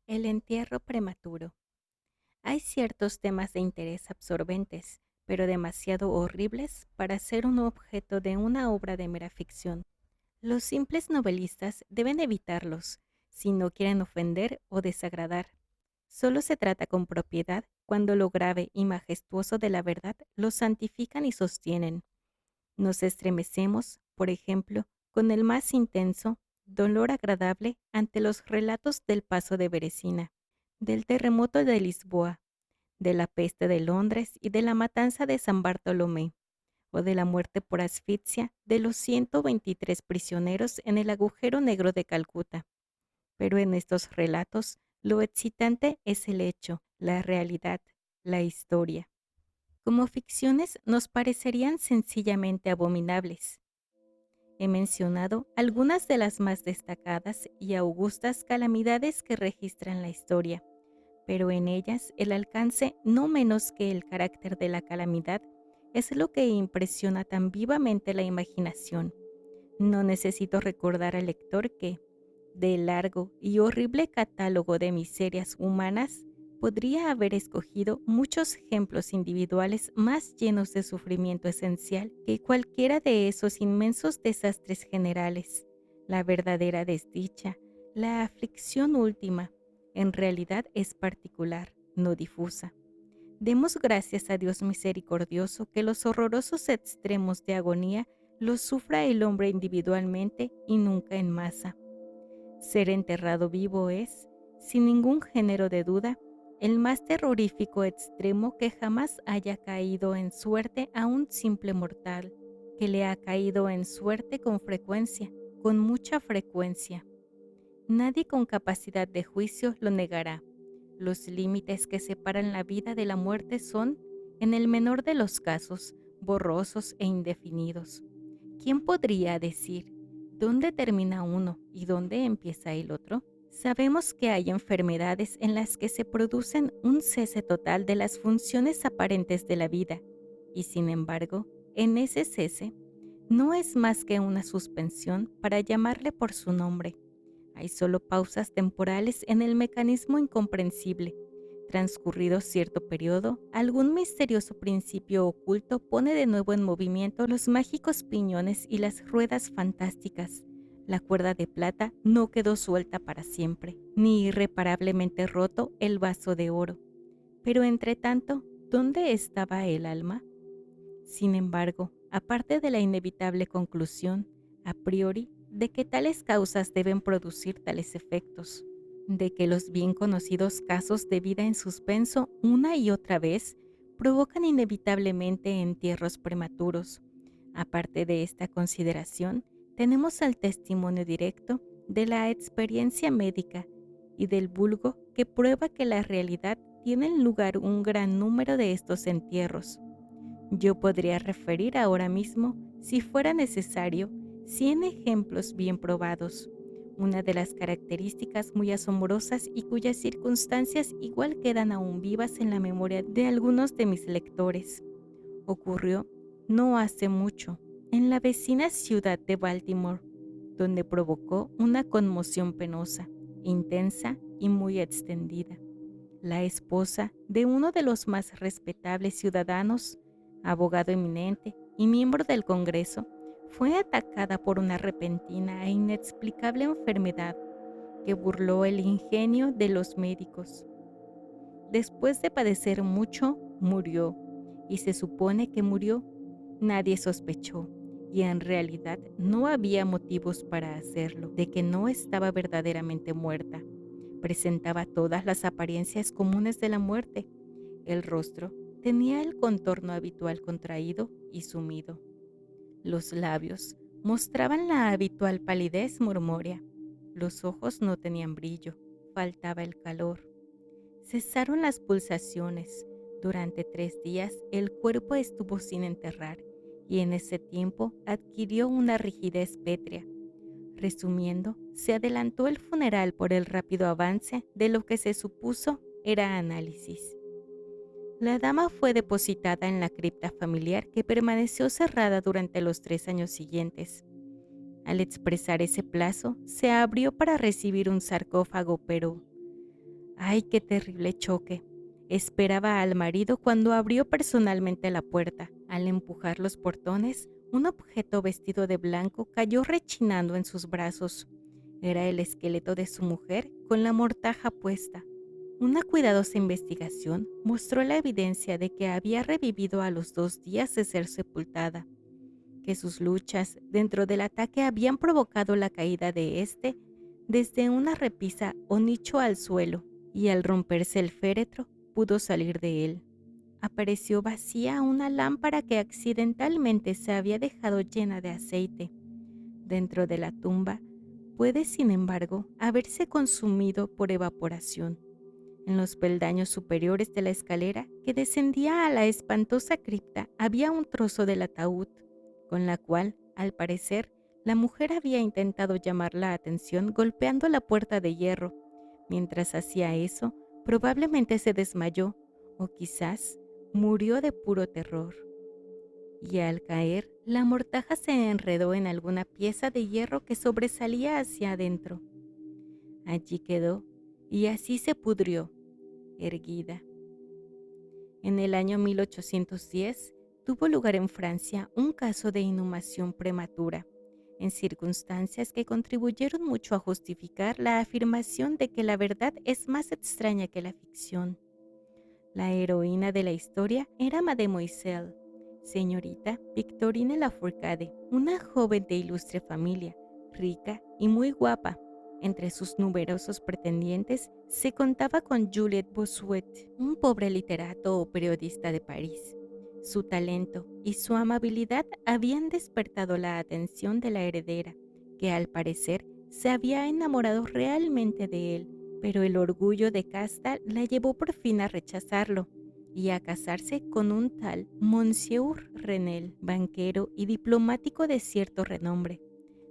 El entierro prematuro. Hay ciertos temas de interés absorbentes, pero demasiado horribles para ser un objeto de una obra de mera ficción. Los simples novelistas deben evitarlos si no quieren ofender o desagradar. Solo se trata con propiedad cuando lo grave y majestuoso de la verdad lo santifican y sostienen. Nos estremecemos, por ejemplo, con el más intenso dolor agradable ante los relatos del paso de Beresina, del terremoto de Lisboa, de la peste de Londres y de la matanza de San Bartolomé, o de la muerte por asfixia de los 123 prisioneros en el agujero negro de Calcuta. Pero en estos relatos, lo excitante es el hecho, la realidad, la historia. Como ficciones nos parecerían sencillamente abominables. He mencionado algunas de las más destacadas y augustas calamidades que registran la historia, pero en ellas el alcance, no menos que el carácter de la calamidad, es lo que impresiona tan vivamente la imaginación. No necesito recordar al lector que, del largo y horrible catálogo de miserias humanas, podría haber escogido muchos ejemplos individuales más llenos de sufrimiento esencial que cualquiera de esos inmensos desastres generales. La verdadera desdicha, la aflicción última, en realidad es particular, no difusa. Demos gracias a Dios misericordioso que los horrorosos extremos de agonía los sufra el hombre individualmente y nunca en masa. Ser enterrado vivo es, sin ningún género de duda, el más terrorífico extremo que jamás haya caído en suerte a un simple mortal, que le ha caído en suerte con frecuencia, con mucha frecuencia. Nadie con capacidad de juicio lo negará. Los límites que separan la vida de la muerte son, en el menor de los casos, borrosos e indefinidos. ¿Quién podría decir dónde termina uno y dónde empieza el otro? Sabemos que hay enfermedades en las que se producen un cese total de las funciones aparentes de la vida, y sin embargo, en ese cese no es más que una suspensión para llamarle por su nombre. Hay solo pausas temporales en el mecanismo incomprensible. Transcurrido cierto periodo, algún misterioso principio oculto pone de nuevo en movimiento los mágicos piñones y las ruedas fantásticas. La cuerda de plata no quedó suelta para siempre, ni irreparablemente roto el vaso de oro. Pero entre tanto, ¿dónde estaba el alma? Sin embargo, aparte de la inevitable conclusión, a priori, de que tales causas deben producir tales efectos, de que los bien conocidos casos de vida en suspenso una y otra vez provocan inevitablemente entierros prematuros. Aparte de esta consideración, tenemos el testimonio directo de la experiencia médica y del vulgo que prueba que la realidad tiene en lugar un gran número de estos entierros. Yo podría referir ahora mismo, si fuera necesario, 100 ejemplos bien probados. Una de las características muy asombrosas y cuyas circunstancias igual quedan aún vivas en la memoria de algunos de mis lectores. Ocurrió, no hace mucho, en la vecina ciudad de Baltimore, donde provocó una conmoción penosa, intensa y muy extendida. La esposa de uno de los más respetables ciudadanos, abogado eminente y miembro del Congreso, fue atacada por una repentina e inexplicable enfermedad que burló el ingenio de los médicos. Después de padecer mucho, murió, y se supone que murió. Nadie sospechó, y en realidad no había motivos para hacerlo, de que no estaba verdaderamente muerta. Presentaba todas las apariencias comunes de la muerte. El rostro tenía el contorno habitual contraído y sumido. Los labios mostraban la habitual palidez murmúrea. Los ojos no tenían brillo, faltaba el calor. Cesaron las pulsaciones. Durante 3 días el cuerpo estuvo sin enterrar y en ese tiempo adquirió una rigidez pétrea. Resumiendo, se adelantó el funeral por el rápido avance de lo que se supuso era análisis. La dama fue depositada en la cripta familiar que permaneció cerrada durante los 3 años siguientes. Al expresar ese plazo, se abrió para recibir un sarcófago, pero ¡Ay, qué terrible choque! Esperaba al marido cuando abrió personalmente la puerta. Al empujar los portones, un objeto vestido de blanco cayó rechinando en sus brazos. Era el esqueleto de su mujer con la mortaja puesta. Una cuidadosa investigación mostró la evidencia de que había revivido a los 2 días de ser sepultada, que sus luchas dentro del ataque habían provocado la caída de éste desde una repisa o nicho al suelo, y al romperse el féretro pudo salir de él. Apareció vacía una lámpara que accidentalmente se había dejado llena de aceite. Dentro de la tumba puede, sin embargo, haberse consumido por evaporación. En los peldaños superiores de la escalera que descendía a la espantosa cripta había un trozo del ataúd, con la cual, al parecer, la mujer había intentado llamar la atención golpeando la puerta de hierro. Mientras hacía eso, probablemente se desmayó o quizás murió de puro terror. Y al caer, la mortaja se enredó en alguna pieza de hierro que sobresalía hacia adentro. Allí quedó y así se pudrió, erguida. En el año 1810 tuvo lugar en Francia un caso de inhumación prematura, en circunstancias que contribuyeron mucho a justificar la afirmación de que la verdad es más extraña que la ficción. La heroína de la historia era Mademoiselle, señorita Victorine Lafourcade, una joven de ilustre familia, rica y muy guapa. Entre sus numerosos pretendientes se contaba con Juliette Bossuet, un pobre literato o periodista de París. Su talento y su amabilidad habían despertado la atención de la heredera, que al parecer se había enamorado realmente de él, pero el orgullo de casta la llevó por fin a rechazarlo y a casarse con un tal Monsieur Renel, banquero y diplomático de cierto renombre.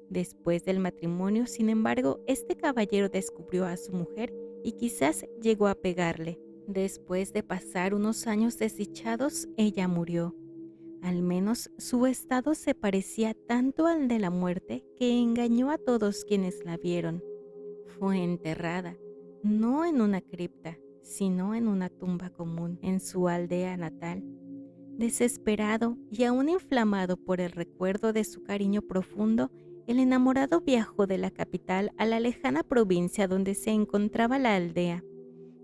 Después del matrimonio, sin embargo, este caballero descubrió a su mujer y quizás llegó a pegarle. Después de pasar unos años desdichados, ella murió. Al menos su estado se parecía tanto al de la muerte que engañó a todos quienes la vieron. Fue enterrada, no en una cripta, sino en una tumba común en su aldea natal. Desesperado y aún inflamado por el recuerdo de su cariño profundo, el enamorado viajó de la capital a la lejana provincia donde se encontraba la aldea,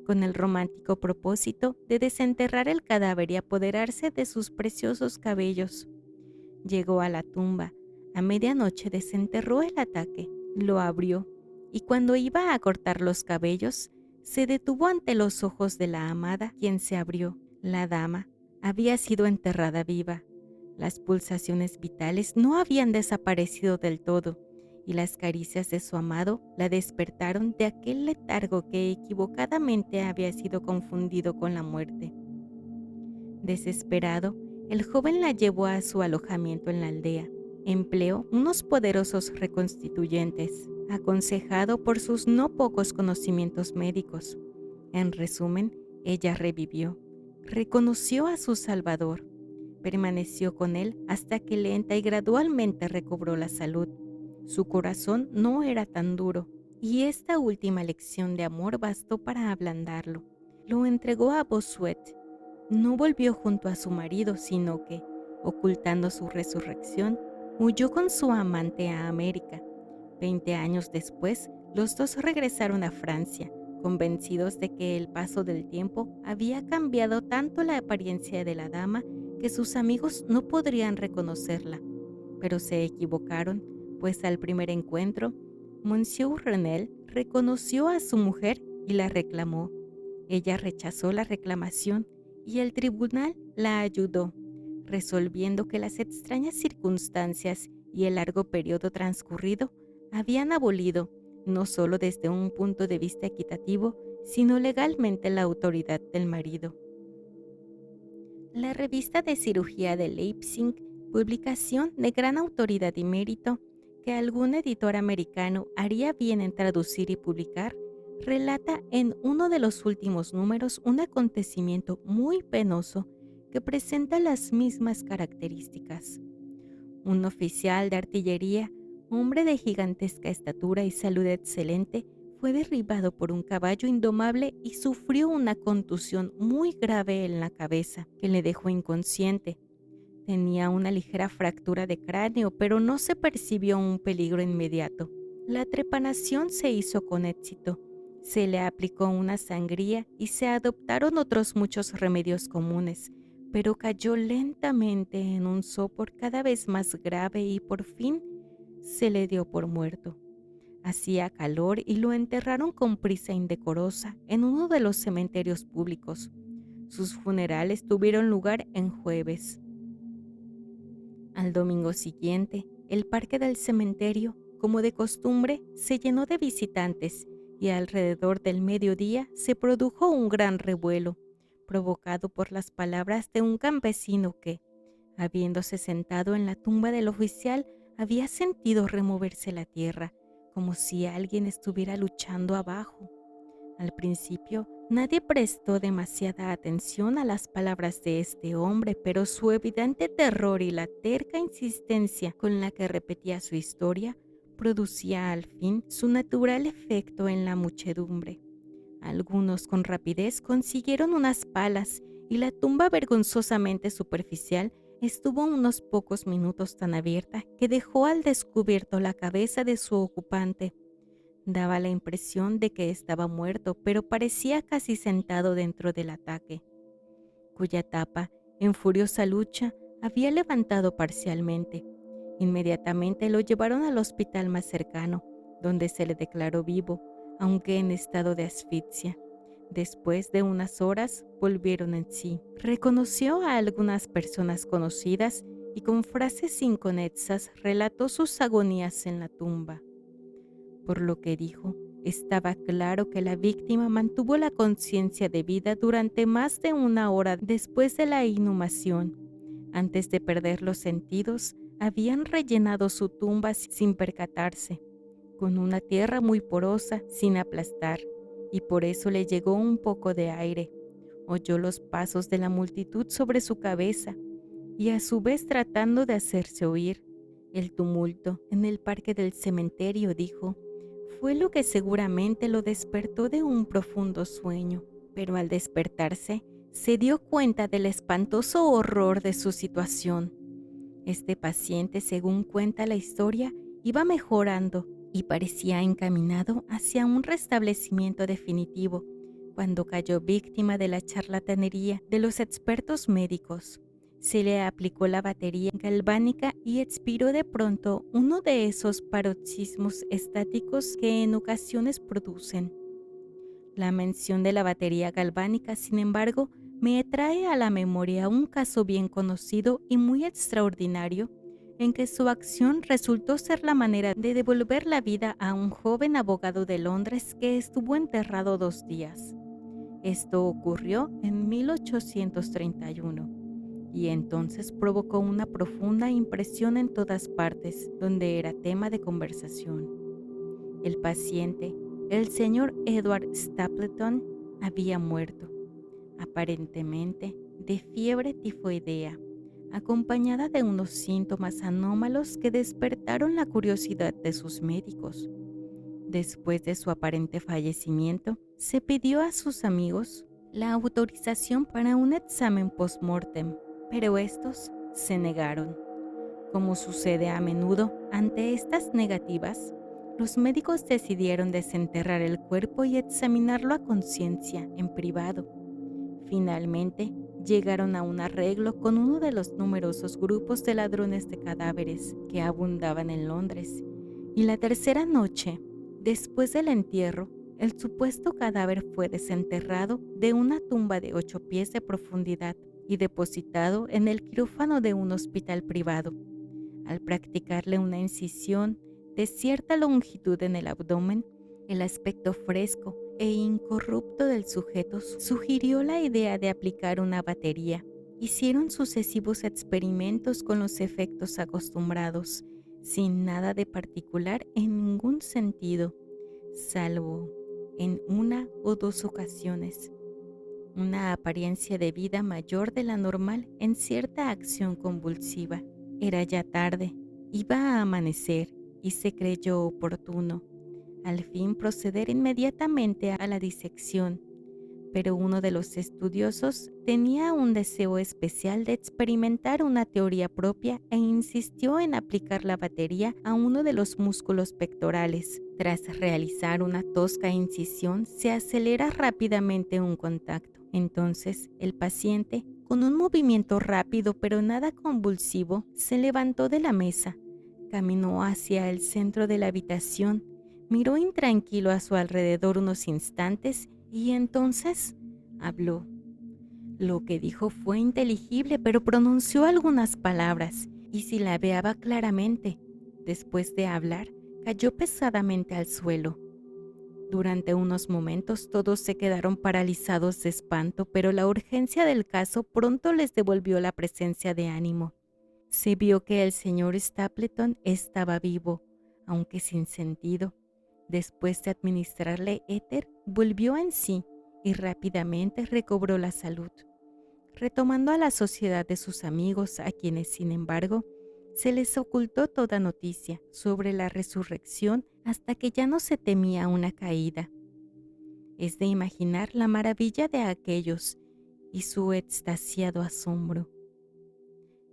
con el romántico propósito de desenterrar el cadáver y apoderarse de sus preciosos cabellos. Llegó a la tumba. A medianoche desenterró el ataque, lo abrió, y cuando iba a cortar los cabellos, se detuvo ante los ojos de la amada, quien se abrió. La dama había sido enterrada viva. Las pulsaciones vitales no habían desaparecido del todo, y las caricias de su amado la despertaron de aquel letargo que equivocadamente había sido confundido con la muerte. Desesperado, el joven la llevó a su alojamiento en la aldea. Empleó unos poderosos reconstituyentes, aconsejado por sus no pocos conocimientos médicos. En resumen, ella revivió, reconoció a su Salvador, permaneció con él hasta que lenta y gradualmente recobró la salud. Su corazón no era tan duro, y esta última lección de amor bastó para ablandarlo. Lo entregó a Bossuet. No volvió junto a su marido, sino que, ocultando su resurrección, huyó con su amante a América. 20 años después, los dos regresaron a Francia, convencidos de que el paso del tiempo había cambiado tanto la apariencia de la dama que sus amigos no podrían reconocerla. Pero se equivocaron, pues al primer encuentro, Monsieur Renel reconoció a su mujer y la reclamó. Ella rechazó la reclamación y el tribunal la ayudó, resolviendo que las extrañas circunstancias y el largo periodo transcurrido habían abolido, no solo desde un punto de vista equitativo, sino legalmente la autoridad del marido. La revista de cirugía de Leipzig, publicación de gran autoridad y mérito, que algún editor americano haría bien en traducir y publicar, relata en uno de los últimos números un acontecimiento muy penoso que presenta las mismas características. Un oficial de artillería, hombre de gigantesca estatura y salud excelente, fue derribado por un caballo indomable y sufrió una contusión muy grave en la cabeza que le dejó inconsciente. Tenía una ligera fractura de cráneo, pero no se percibió un peligro inmediato. La trepanación se hizo con éxito. Se le aplicó una sangría y se adoptaron otros muchos remedios comunes, pero cayó lentamente en un sopor cada vez más grave y por fin se le dio por muerto. Hacía calor y lo enterraron con prisa indecorosa en uno de los cementerios públicos. Sus funerales tuvieron lugar en jueves. Al domingo siguiente, el parque del cementerio, como de costumbre, se llenó de visitantes y alrededor del mediodía se produjo un gran revuelo, provocado por las palabras de un campesino que, habiéndose sentado en la tumba del oficial, había sentido removerse la tierra, como si alguien estuviera luchando abajo. Al principio, nadie prestó demasiada atención a las palabras de este hombre, pero su evidente terror y la terca insistencia con la que repetía su historia producía al fin su natural efecto en la muchedumbre. Algunos con rapidez consiguieron unas palas y la tumba vergonzosamente superficial estuvo unos pocos minutos tan abierta que dejó al descubierto la cabeza de su ocupante. Daba la impresión de que estaba muerto, pero parecía casi sentado dentro del ataque, cuya tapa, en furiosa lucha, había levantado parcialmente. Inmediatamente lo llevaron al hospital más cercano, donde se le declaró vivo, aunque en estado de asfixia. Después de unas horas volvieron en sí. Reconoció a algunas personas conocidas y con frases inconexas relató sus agonías en la tumba. Por lo que dijo, estaba claro que la víctima mantuvo la conciencia de vida durante más de una hora después de la inhumación. Antes de perder los sentidos, habían rellenado su tumba sin percatarse, con una tierra muy porosa, sin aplastar, y por eso le llegó un poco de aire. Oyó los pasos de la multitud sobre su cabeza, y a su vez tratando de hacerse oír. El tumulto en el parque del cementerio, dijo, fue lo que seguramente lo despertó de un profundo sueño, pero al despertarse se dio cuenta del espantoso horror de su situación. Este paciente, según cuenta la historia, iba mejorando y parecía encaminado hacia un restablecimiento definitivo cuando cayó víctima de la charlatanería de los expertos médicos. Se le aplicó la batería galvánica y expiró de pronto uno de esos paroxismos estáticos que en ocasiones producen. La mención de la batería galvánica, sin embargo, me trae a la memoria un caso bien conocido y muy extraordinario, en que su acción resultó ser la manera de devolver la vida a un joven abogado de Londres que estuvo enterrado 2 días. Esto ocurrió en 1831 y entonces provocó una profunda impresión en todas partes donde era tema de conversación. El paciente, el señor Edward Stapleton, había muerto, aparentemente de fiebre tifoidea, acompañada de unos síntomas anómalos que despertaron la curiosidad de sus médicos. Después de su aparente fallecimiento, se pidió a sus amigos la autorización para un examen post-mortem, pero estos se negaron. Como sucede a menudo ante estas negativas, los médicos decidieron desenterrar el cuerpo y examinarlo a conciencia en privado. Finalmente, llegaron a un arreglo con uno de los numerosos grupos de ladrones de cadáveres que abundaban en Londres, y la tercera noche, después del entierro, el supuesto cadáver fue desenterrado de una tumba de 8 pies de profundidad y depositado en el quirófano de un hospital privado. Al practicarle una incisión de cierta longitud en el abdomen, el aspecto fresco e incorrupto del sujeto sugirió la idea de aplicar una batería. Hicieron sucesivos experimentos con los efectos acostumbrados, sin nada de particular en ningún sentido, salvo en 1 o 2 ocasiones, una apariencia de vida mayor de la normal en cierta acción convulsiva. Era ya tarde, iba a amanecer y se creyó oportuno, al fin proceder inmediatamente a la disección, pero uno de los estudiosos tenía un deseo especial de experimentar una teoría propia e insistió en aplicar la batería a uno de los músculos pectorales. Tras realizar una tosca incisión, se acelera rápidamente un contacto. Entonces, el paciente, con un movimiento rápido pero nada convulsivo, se levantó de la mesa, caminó hacia el centro de la habitación, miró intranquilo a su alrededor unos instantes y entonces habló. Lo que dijo fue inteligible, pero pronunció algunas palabras y silabeaba claramente. Después de hablar, cayó pesadamente al suelo. Durante unos momentos todos se quedaron paralizados de espanto, pero la urgencia del caso pronto les devolvió la presencia de ánimo. Se vio que el señor Stapleton estaba vivo, aunque sin sentido. Después de administrarle éter, volvió en sí y rápidamente recobró la salud, retomando a la sociedad de sus amigos, a quienes, sin embargo, se les ocultó toda noticia sobre la resurrección hasta que ya no se temía una caída. Es de imaginar la maravilla de aquellos y su extasiado asombro.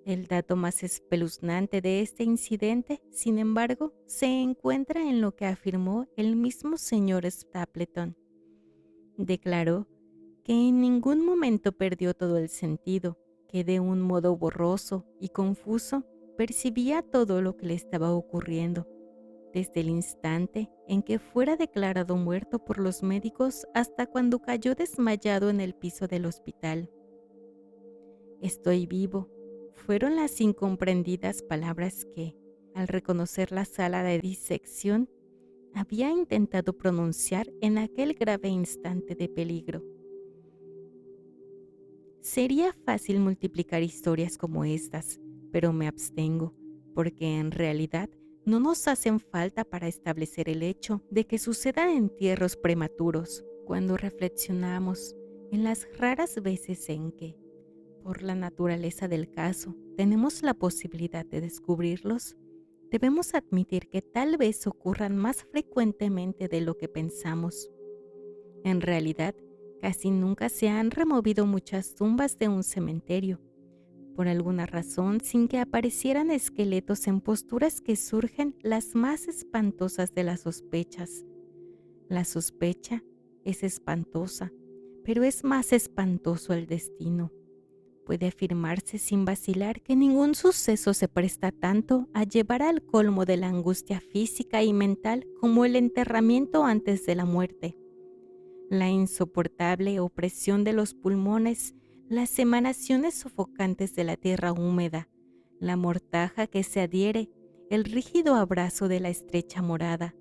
El dato más espeluznante de este incidente, sin embargo, se encuentra en lo que afirmó el mismo señor Stapleton. Declaró que en ningún momento perdió todo el sentido, que de un modo borroso y confuso percibía todo lo que le estaba ocurriendo, desde el instante en que fuera declarado muerto por los médicos hasta cuando cayó desmayado en el piso del hospital. Estoy vivo, fueron las incomprendidas palabras que, al reconocer la sala de disección, había intentado pronunciar en aquel grave instante de peligro. Sería fácil multiplicar historias como estas, pero me abstengo, porque en realidad no nos hacen falta para establecer el hecho de que sucedan entierros prematuros. Cuando reflexionamos en las raras veces en que, por la naturaleza del caso, tenemos la posibilidad de descubrirlos, debemos admitir que tal vez ocurran más frecuentemente de lo que pensamos. En realidad, casi nunca se han removido muchas tumbas de un cementerio, por alguna razón sin que aparecieran esqueletos en posturas que surgen las más espantosas de las sospechas. La sospecha es espantosa, pero es más espantoso el destino. Puede afirmarse sin vacilar que ningún suceso se presta tanto a llevar al colmo de la angustia física y mental como el enterramiento antes de la muerte. La insoportable opresión de los pulmones, las emanaciones sofocantes de la tierra húmeda, la mortaja que se adhiere, el rígido abrazo de la estrecha morada,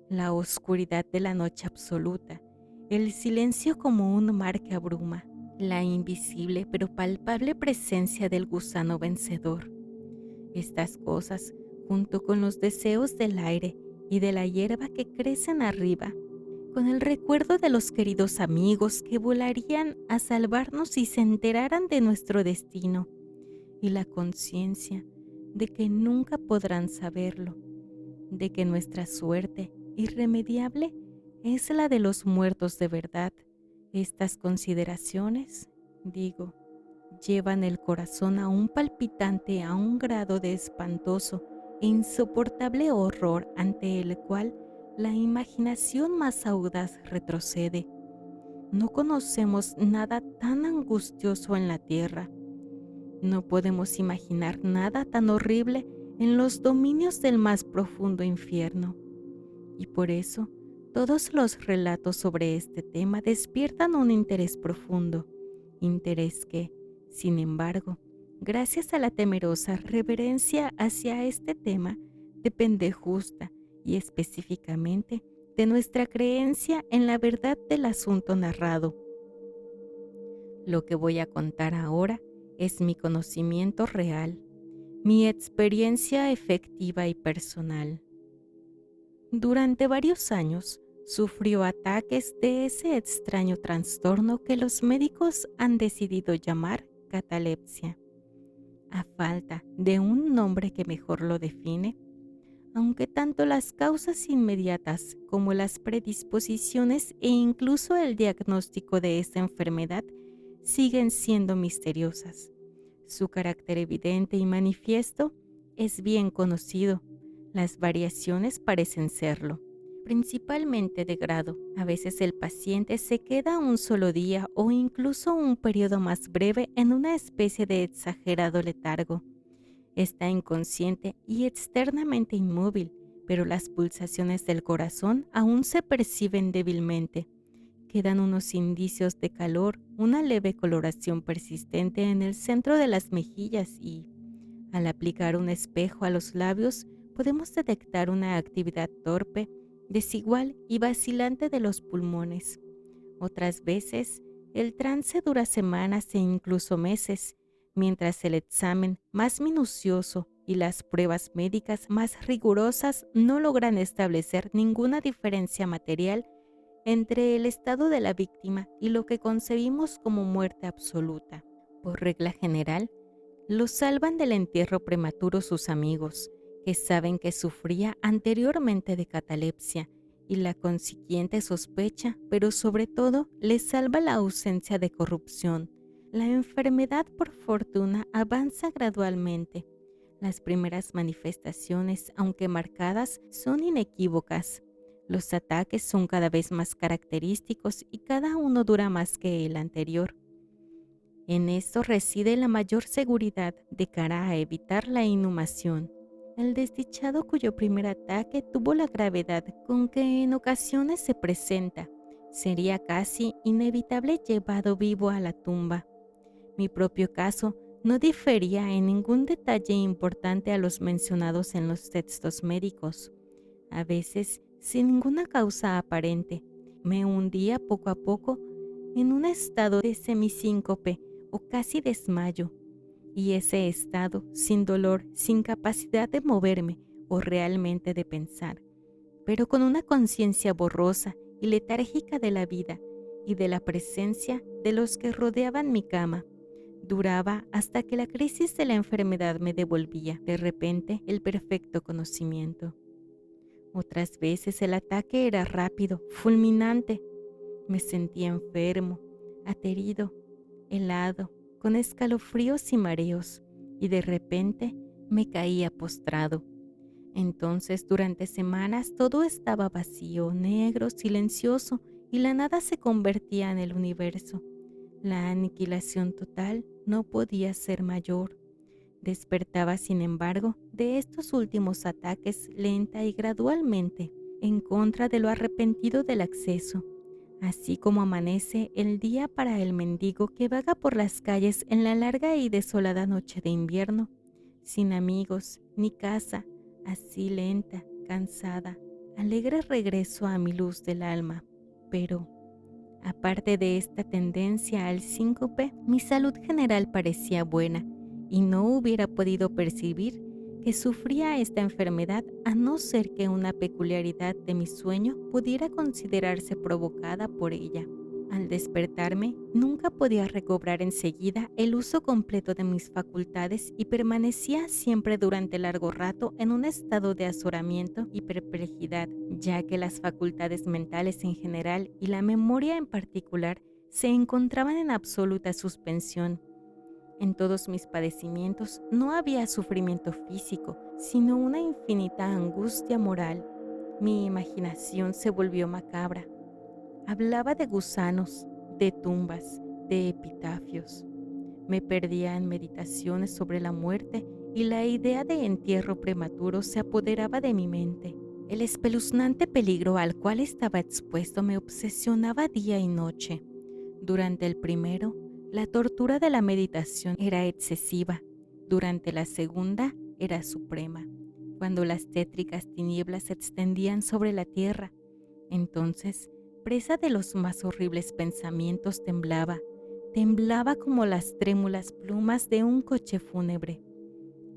la oscuridad de la noche absoluta, el silencio como un mar que abruma, la invisible pero palpable presencia del gusano vencedor. Estas cosas, junto con los deseos del aire y de la hierba que crecen arriba, con el recuerdo de los queridos amigos que volarían a salvarnos si se enteraran de nuestro destino, y la conciencia de que nunca podrán saberlo, de que nuestra suerte irremediable es la de los muertos de verdad. Estas consideraciones, digo, llevan el corazón a un palpitante a un grado de espantoso e insoportable horror ante el cual la imaginación más audaz retrocede. No conocemos nada tan angustioso en la tierra. No podemos imaginar nada tan horrible en los dominios del más profundo infierno. Y por eso, todos los relatos sobre este tema despiertan un interés profundo, interés que, sin embargo, gracias a la temerosa reverencia hacia este tema, depende justa y específicamente de nuestra creencia en la verdad del asunto narrado. Lo que voy a contar ahora es mi conocimiento real, mi experiencia efectiva y personal. Durante varios años sufrió ataques de ese extraño trastorno que los médicos han decidido llamar catalepsia. A falta de un nombre que mejor lo define, aunque tanto las causas inmediatas como las predisposiciones e incluso el diagnóstico de esta enfermedad siguen siendo misteriosas. Su carácter evidente y manifiesto es bien conocido. Las variaciones parecen serlo, principalmente de grado. A veces el paciente se queda un solo día o incluso un periodo más breve en una especie de exagerado letargo. Está inconsciente y externamente inmóvil, pero las pulsaciones del corazón aún se perciben débilmente. Quedan unos indicios de calor, una leve coloración persistente en el centro de las mejillas y, al aplicar un espejo a los labios, podemos detectar una actividad torpe, desigual y vacilante de los pulmones. Otras veces, el trance dura semanas e incluso meses, mientras el examen más minucioso y las pruebas médicas más rigurosas no logran establecer ninguna diferencia material entre el estado de la víctima y lo que concebimos como muerte absoluta. Por regla general, lo salvan del entierro prematuro sus amigos, que saben que sufría anteriormente de catalepsia y la consiguiente sospecha, pero sobre todo les salva la ausencia de corrupción. La enfermedad, por fortuna, avanza gradualmente. Las primeras manifestaciones, aunque marcadas, son inequívocas. Los ataques son cada vez más característicos y cada uno dura más que el anterior. En esto reside la mayor seguridad de cara a evitar la inhumación. El desdichado cuyo primer ataque tuvo la gravedad con que en ocasiones se presenta, sería casi inevitable llevado vivo a la tumba. Mi propio caso no difería en ningún detalle importante a los mencionados en los textos médicos. A veces, sin ninguna causa aparente, me hundía poco a poco en un estado de semisíncope o casi desmayo, y ese estado, sin dolor, sin capacidad de moverme o realmente de pensar, pero con una conciencia borrosa y letárgica de la vida y de la presencia de los que rodeaban mi cama, duraba hasta que la crisis de la enfermedad me devolvía, de repente, el perfecto conocimiento. Otras veces el ataque era rápido, fulminante. Me sentía enfermo, aterido, helado, con escalofríos y mareos, y de repente me caía postrado. Entonces, durante semanas, todo estaba vacío, negro, silencioso, y la nada se convertía en el universo. La aniquilación total no podía ser mayor. Despertaba, sin embargo, de estos últimos ataques lenta y gradualmente, en contra de lo arrepentido del acceso, así como amanece el día para el mendigo que vaga por las calles en la larga y desolada noche de invierno, sin amigos ni casa, así lenta, cansada, alegre regreso a mi luz del alma. Pero, aparte de esta tendencia al síncope, mi salud general parecía buena y no hubiera podido percibir que sufría esta enfermedad a no ser que una peculiaridad de mi sueño pudiera considerarse provocada por ella. Al despertarme, nunca podía recobrar enseguida el uso completo de mis facultades y permanecía siempre durante largo rato en un estado de azoramiento y perplejidad, ya que las facultades mentales en general y la memoria en particular se encontraban en absoluta suspensión. En todos mis padecimientos no había sufrimiento físico, sino una infinita angustia moral. Mi imaginación se volvió macabra. Hablaba de gusanos, de tumbas, de epitafios. Me perdía en meditaciones sobre la muerte y la idea de entierro prematuro se apoderaba de mi mente. El espeluznante peligro al cual estaba expuesto me obsesionaba día y noche. Durante el primero, la tortura de la meditación era excesiva. Durante la segunda, era suprema. Cuando las tétricas tinieblas se extendían sobre la tierra, entonces, presa de los más horribles pensamientos, temblaba como las trémulas plumas de un coche fúnebre.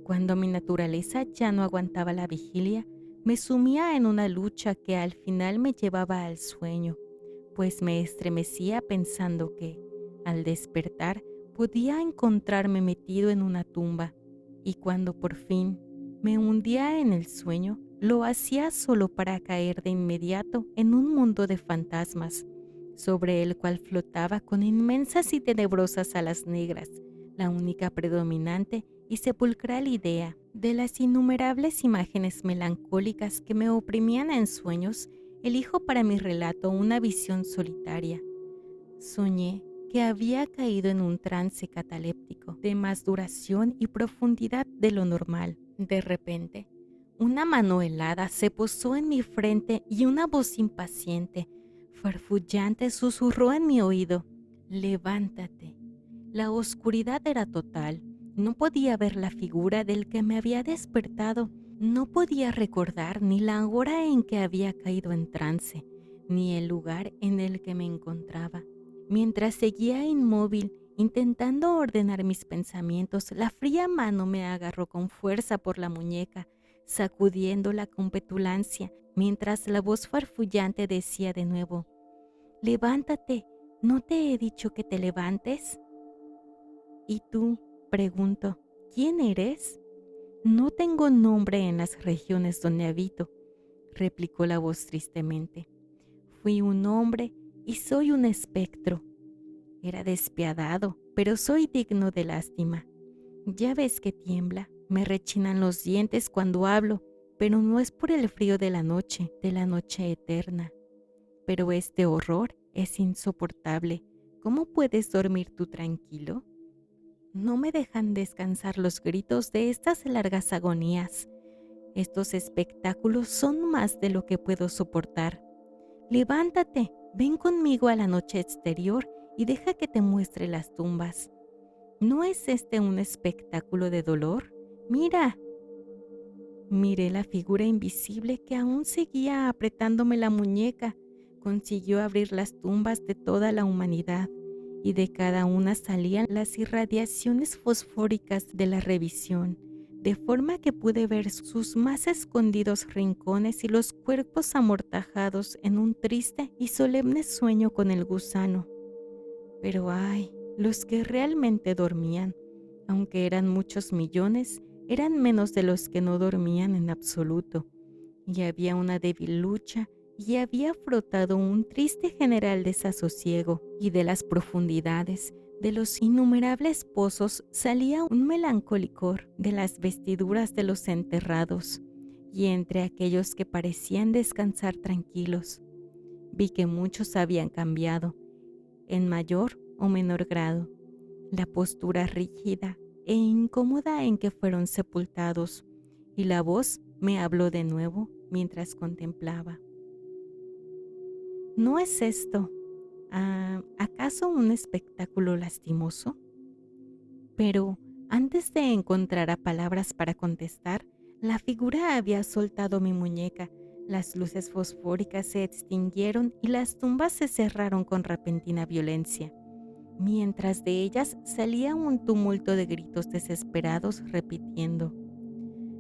Cuando mi naturaleza ya no aguantaba la vigilia, me sumía en una lucha que al final me llevaba al sueño, pues me estremecía pensando que, al despertar, podía encontrarme metido en una tumba, y cuando por fin me hundía en el sueño, lo hacía solo para caer de inmediato en un mundo de fantasmas, sobre el cual flotaba con inmensas y tenebrosas alas negras, la única predominante y sepulcral idea de las innumerables imágenes melancólicas que me oprimían en sueños. Elijo para mi relato una visión solitaria. Soñé que había caído en un trance cataléptico de más duración y profundidad de lo normal. De repente, una mano helada se posó en mi frente y una voz impaciente, farfullante, susurró en mi oído: «Levántate». La oscuridad era total. No podía ver la figura del que me había despertado. No podía recordar ni la hora en que había caído en trance, ni el lugar en el que me encontraba. Mientras seguía inmóvil, intentando ordenar mis pensamientos, la fría mano me agarró con fuerza por la muñeca, sacudiéndola con petulancia, mientras la voz farfullante decía de nuevo: «Levántate, ¿no te he dicho que te levantes?». «¿Y tú?», pregunto, «¿quién eres?». «No tengo nombre en las regiones donde habito», replicó la voz tristemente. «Fui un hombre y soy un espectro. Era despiadado, pero soy digno de lástima. Ya ves que tiembla, me rechinan los dientes cuando hablo, pero no es por el frío de la noche eterna. Pero este horror es insoportable. ¿Cómo puedes dormir tú tranquilo?». No me dejan descansar los gritos de estas largas agonías. Estos espectáculos son más de lo que puedo soportar. «Levántate, ven conmigo a la noche exterior y deja que te muestre las tumbas. ¿No es este un espectáculo de dolor? Mira». Miré la figura invisible que aún seguía apretándome la muñeca. Consiguió abrir las tumbas de toda la humanidad, y de cada una salían las irradiaciones fosfóricas de la revisión, de forma que pude ver sus más escondidos rincones y los cuerpos amortajados en un triste y solemne sueño con el gusano. Pero ay, los que realmente dormían, aunque eran muchos millones, eran menos de los que no dormían en absoluto. Y había una débil lucha, y había frotado un triste general desasosiego, y de las profundidades de los innumerables pozos salía un melancolicor de las vestiduras de los enterrados, y entre aquellos que parecían descansar tranquilos, vi que muchos habían cambiado, en mayor o menor grado, la postura rígida e incómoda en que fueron sepultados, y la voz me habló de nuevo mientras contemplaba. ¿No es esto, acaso un espectáculo lastimoso? Pero antes de encontrar a palabras para contestar, la figura había soltado mi muñeca, las luces fosfóricas se extinguieron y las tumbas se cerraron con repentina violencia. Mientras de ellas salía un tumulto de gritos desesperados repitiendo: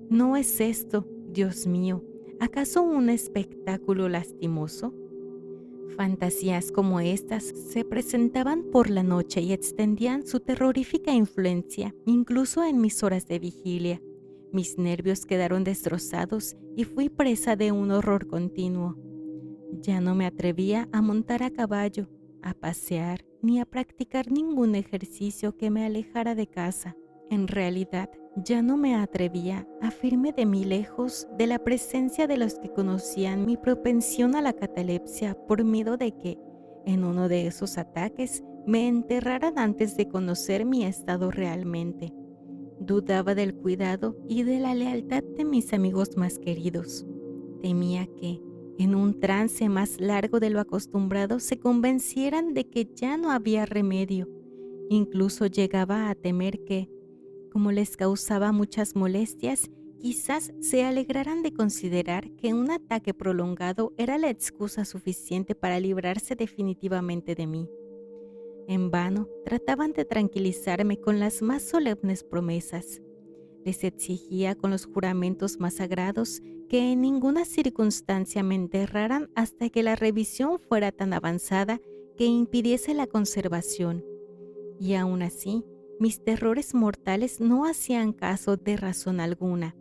«¿No es esto, Dios mío, acaso un espectáculo lastimoso?». Fantasías como estas se presentaban por la noche y extendían su terrorífica influencia incluso en mis horas de vigilia. Mis nervios quedaron destrozados y fui presa de un horror continuo. Ya no me atrevía a montar a caballo, a pasear, ni a practicar ningún ejercicio que me alejara de casa. En realidad, ya no me atrevía a firme de mí lejos de la presencia de los que conocían mi propensión a la catalepsia, por miedo de que, en uno de esos ataques, me enterraran antes de conocer mi estado realmente. Dudaba del cuidado y de la lealtad de mis amigos más queridos. Temía que, en un trance más largo de lo acostumbrado, se convencieran de que ya no había remedio. Incluso llegaba a temer que, como les causaba muchas molestias, quizás se alegraran de considerar que un ataque prolongado era la excusa suficiente para librarse definitivamente de mí. En vano trataban de tranquilizarme con las más solemnes promesas. Les exigía con los juramentos más sagrados que en ninguna circunstancia me enterraran hasta que la revisión fuera tan avanzada que impidiese la conservación. Y aún así, mis terrores mortales no hacían caso de razón alguna.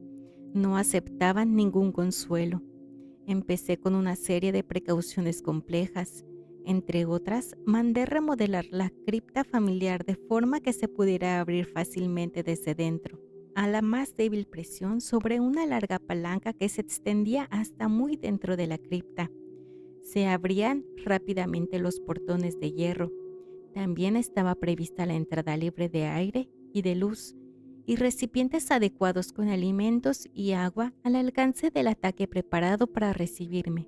No aceptaban ningún consuelo. Empecé con una serie de precauciones complejas. Entre otras, mandé remodelar la cripta familiar de forma que se pudiera abrir fácilmente desde dentro, a la más débil presión sobre una larga palanca que se extendía hasta muy dentro de la cripta. Se abrían rápidamente los portones de hierro. También estaba prevista la entrada libre de aire y de luz, y recipientes adecuados con alimentos y agua al alcance del ataque preparado para recibirme.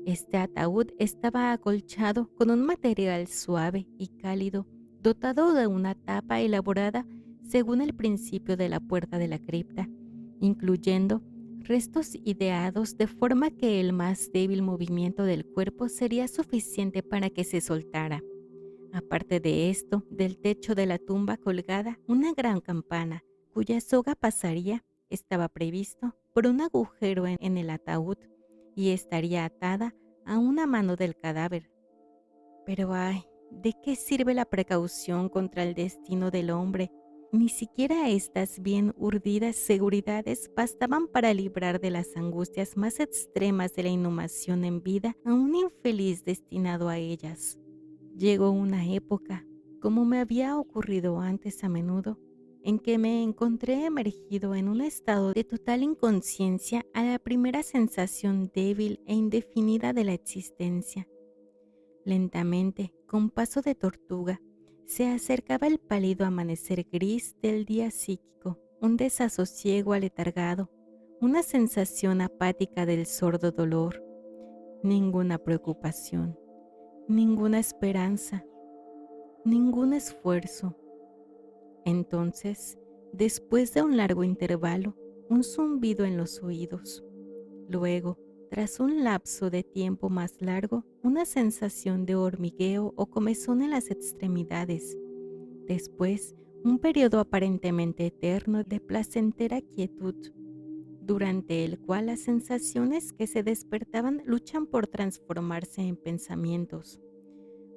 Este ataúd estaba acolchado con un material suave y cálido, dotado de una tapa elaborada según el principio de la puerta de la cripta, incluyendo restos ideados de forma que el más débil movimiento del cuerpo sería suficiente para que se soltara. Aparte de esto, del techo de la tumba colgada una gran campana, cuya soga pasaría, estaba previsto, por un agujero en el ataúd y estaría atada a una mano del cadáver. Pero ay, ¿de qué sirve la precaución contra el destino del hombre? Ni siquiera estas bien urdidas seguridades bastaban para librar de las angustias más extremas de la inhumación en vida a un infeliz destinado a ellas. Llegó una época, como me había ocurrido antes a menudo, en que me encontré emergido en un estado de total inconsciencia a la primera sensación débil e indefinida de la existencia. Lentamente, con paso de tortuga, se acercaba el pálido amanecer gris del día psíquico, un desasosiego aletargado, una sensación apática del sordo dolor, ninguna preocupación, ninguna esperanza, ningún esfuerzo. Entonces, después de un largo intervalo, un zumbido en los oídos. Luego, tras un lapso de tiempo más largo, una sensación de hormigueo o comezón en las extremidades. Después, un periodo aparentemente eterno de placentera quietud, durante el cual las sensaciones que se despertaban luchan por transformarse en pensamientos.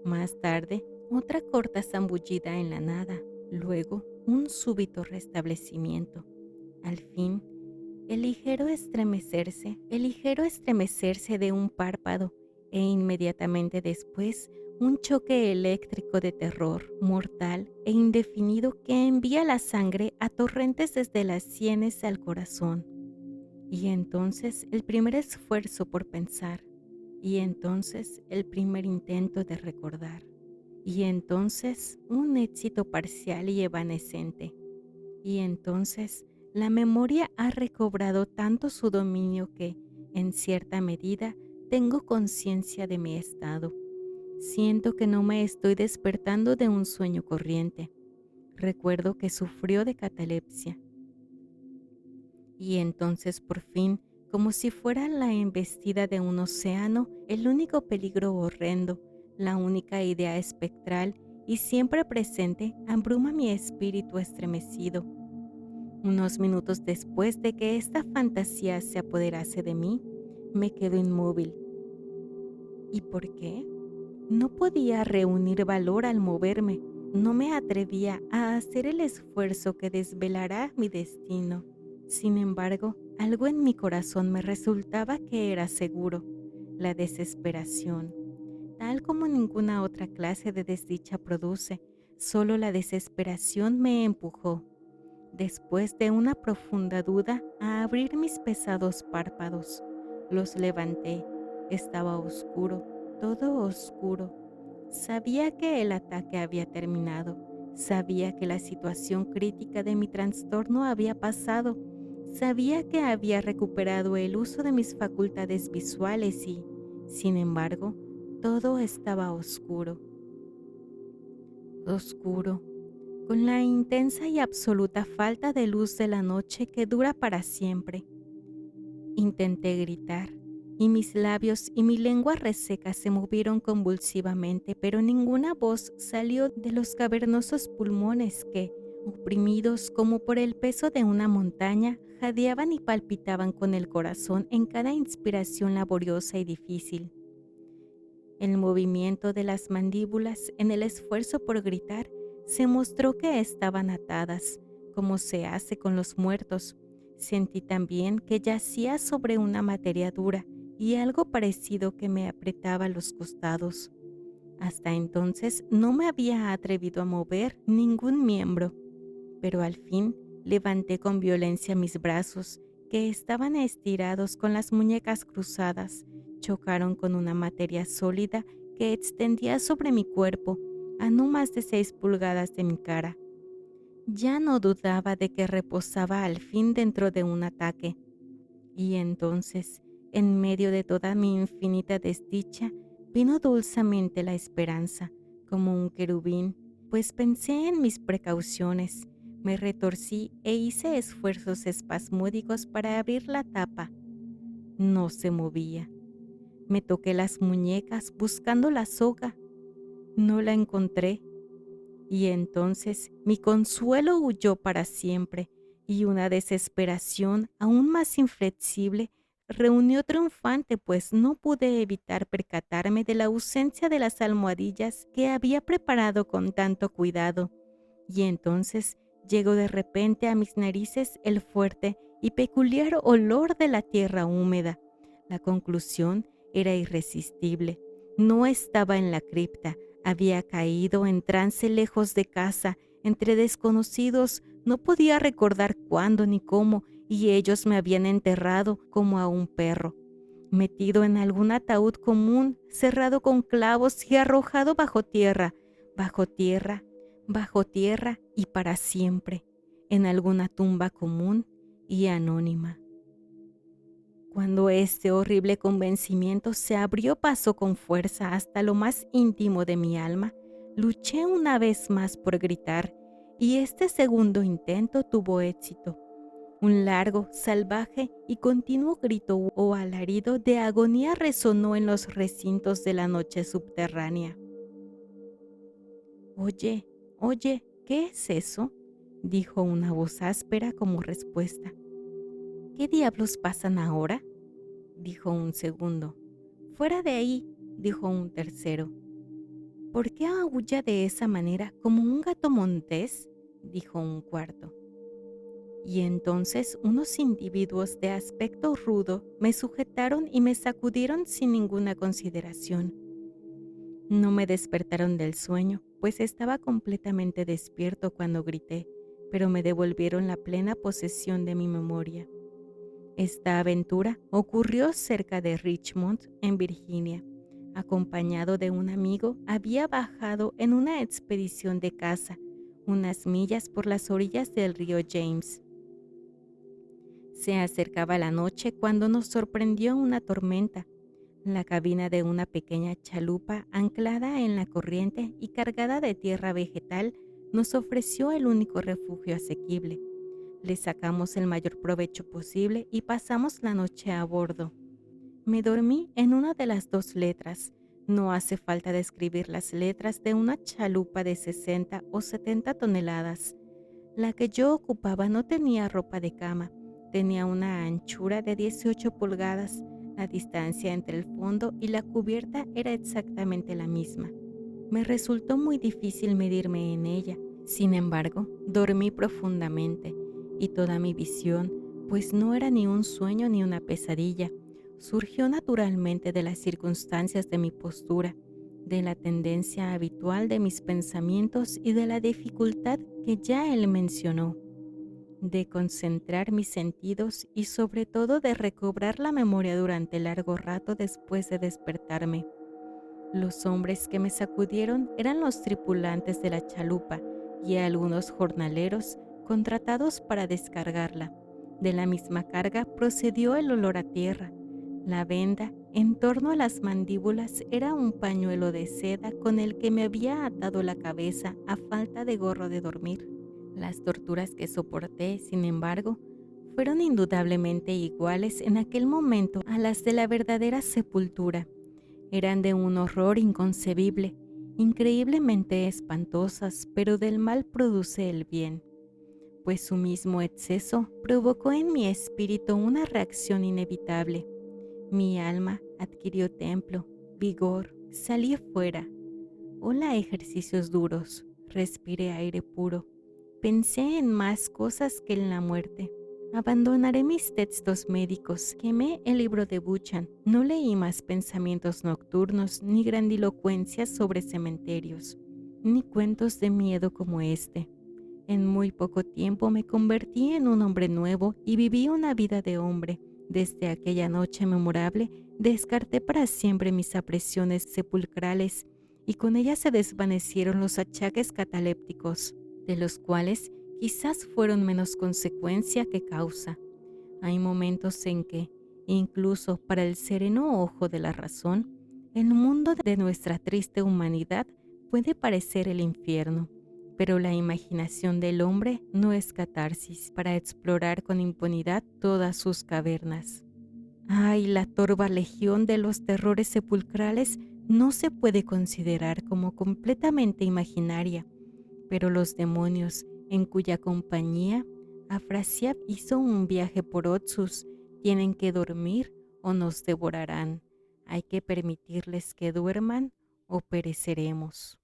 Más tarde, otra corta zambullida en la nada, luego un súbito restablecimiento. Al fin, el ligero estremecerse de un párpado e inmediatamente después un choque eléctrico de terror mortal e indefinido que envía la sangre a torrentes desde las sienes al corazón. Y entonces el primer esfuerzo por pensar, y entonces el primer intento de recordar, y entonces un éxito parcial y evanescente, y entonces la memoria ha recobrado tanto su dominio que, en cierta medida, tengo conciencia de mi estado. Siento que no me estoy despertando de un sueño corriente. Recuerdo que sufrió de catalepsia. Y entonces por fin, como si fuera la embestida de un océano, el único peligro horrendo, la única idea espectral y siempre presente, abruma mi espíritu estremecido. Unos minutos después de que esta fantasía se apoderase de mí, me quedo inmóvil. ¿Y por qué? No podía reunir valor al moverme, no me atrevía a hacer el esfuerzo que desvelará mi destino. Sin embargo, algo en mi corazón me resultaba que era seguro, la desesperación. Tal como ninguna otra clase de desdicha produce, solo la desesperación me empujó, después de una profunda duda, a abrir mis pesados párpados. Los levanté. Estaba oscuro, todo oscuro. Sabía que el ataque había terminado. Sabía que la situación crítica de mi trastorno había pasado. Sabía que había recuperado el uso de mis facultades visuales y, sin embargo, todo estaba oscuro. Oscuro, con la intensa y absoluta falta de luz de la noche que dura para siempre. Intenté gritar, y mis labios y mi lengua reseca se movieron convulsivamente, pero ninguna voz salió de los cavernosos pulmones que, oprimidos como por el peso de una montaña, jadeaban y palpitaban con el corazón en cada inspiración laboriosa y difícil. El movimiento de las mandíbulas en el esfuerzo por gritar se mostró que estaban atadas, como se hace con los muertos. Sentí también que yacía sobre una materia dura y algo parecido que me apretaba los costados. Hasta entonces no me había atrevido a mover ningún miembro, pero al fin levanté con violencia mis brazos, que estaban estirados con las muñecas cruzadas. Chocaron con una materia sólida que extendía sobre mi cuerpo a no más de 6 pulgadas de mi cara. Ya no dudaba de que reposaba al fin dentro de un ataque. Y entonces, en medio de toda mi infinita desdicha, vino dulcemente la esperanza, como un querubín, pues pensé en mis precauciones, me retorcí e hice esfuerzos espasmódicos para abrir la tapa. No se movía. Me toqué las muñecas buscando la soga. No la encontré. Y entonces mi consuelo huyó para siempre, y una desesperación aún más inflexible reunió triunfante, pues no pude evitar percatarme de la ausencia de las almohadillas que había preparado con tanto cuidado. Y entonces llegó de repente a mis narices el fuerte y peculiar olor de la tierra húmeda. La conclusión era irresistible. No estaba en la cripta. Había caído en trance lejos de casa, entre desconocidos, no podía recordar cuándo ni cómo, y ellos me habían enterrado como a un perro, metido en algún ataúd común, cerrado con clavos y arrojado bajo tierra, bajo tierra, bajo tierra y para siempre, en alguna tumba común y anónima. Cuando este horrible convencimiento se abrió paso con fuerza hasta lo más íntimo de mi alma, luché una vez más por gritar, y este segundo intento tuvo éxito. Un largo, salvaje y continuo grito o alarido de agonía resonó en los recintos de la noche subterránea. Oye, oye, ¿qué es eso?, dijo una voz áspera como respuesta. ¿Qué diablos pasan ahora?, dijo un segundo. Fuera de ahí, dijo un tercero. ¿Por qué aúlla de esa manera como un gato montés?, dijo un cuarto. Y entonces unos individuos de aspecto rudo me sujetaron y me sacudieron sin ninguna consideración. No me despertaron del sueño, pues estaba completamente despierto cuando grité, pero me devolvieron la plena posesión de mi memoria. Esta aventura ocurrió cerca de Richmond, en Virginia. Acompañado de un amigo, había bajado en una expedición de caza, unas millas por las orillas del río James. Se acercaba la noche cuando nos sorprendió una tormenta. La cabina de una pequeña chalupa anclada en la corriente y cargada de tierra vegetal nos ofreció el único refugio asequible. Le sacamos el mayor provecho posible y pasamos la noche a bordo. Me dormí en una de las 2 letras. No hace falta describir las letras de una chalupa de 60 o 70 toneladas. La que yo ocupaba no tenía ropa de cama. Tenía una anchura de 18 pulgadas. La distancia entre el fondo y la cubierta era exactamente la misma. Me resultó muy difícil medirme en ella. Sin embargo, dormí profundamente, y toda mi visión, pues no era ni un sueño ni una pesadilla, surgió naturalmente de las circunstancias de mi postura, de la tendencia habitual de mis pensamientos y de la dificultad que ya él mencionó, de concentrar mis sentidos y sobre todo de recobrar la memoria durante largo rato después de despertarme. Los hombres que me sacudieron eran los tripulantes de la chalupa y algunos jornaleros contratados para descargarla. De la misma carga procedió el olor a tierra. La venda en torno a las mandíbulas era un pañuelo de seda con el que me había atado la cabeza a falta de gorro de dormir. Las torturas que soporté, sin embargo, fueron indudablemente iguales en aquel momento a las de la verdadera sepultura. Eran de un horror inconcebible, increíblemente espantosas, pero del mal produce el bien, pues su mismo exceso provocó en mi espíritu una reacción inevitable. Mi alma adquirió templo, vigor, salí fuera. Hola, ejercicios duros, respiré aire puro. Pensé en más cosas que en la muerte. Abandonaré mis textos médicos, quemé el libro de Buchan, no leí más pensamientos nocturnos ni grandilocuencias sobre cementerios, ni cuentos de miedo como este. En muy poco tiempo me convertí en un hombre nuevo y viví una vida de hombre. Desde aquella noche memorable descarté para siempre mis apresiones sepulcrales y con ellas se desvanecieron los achaques catalépticos, de los cuales quizás fueron menos consecuencia que causa. Hay momentos en que, incluso para el sereno ojo de la razón, el mundo de nuestra triste humanidad puede parecer el infierno, pero la imaginación del hombre no es catarsis para explorar con impunidad todas sus cavernas. Ay, la torva legión de los terrores sepulcrales no se puede considerar como completamente imaginaria, pero los demonios en cuya compañía Afrasiab hizo un viaje por Otsus tienen que dormir o nos devorarán. Hay que permitirles que duerman o pereceremos.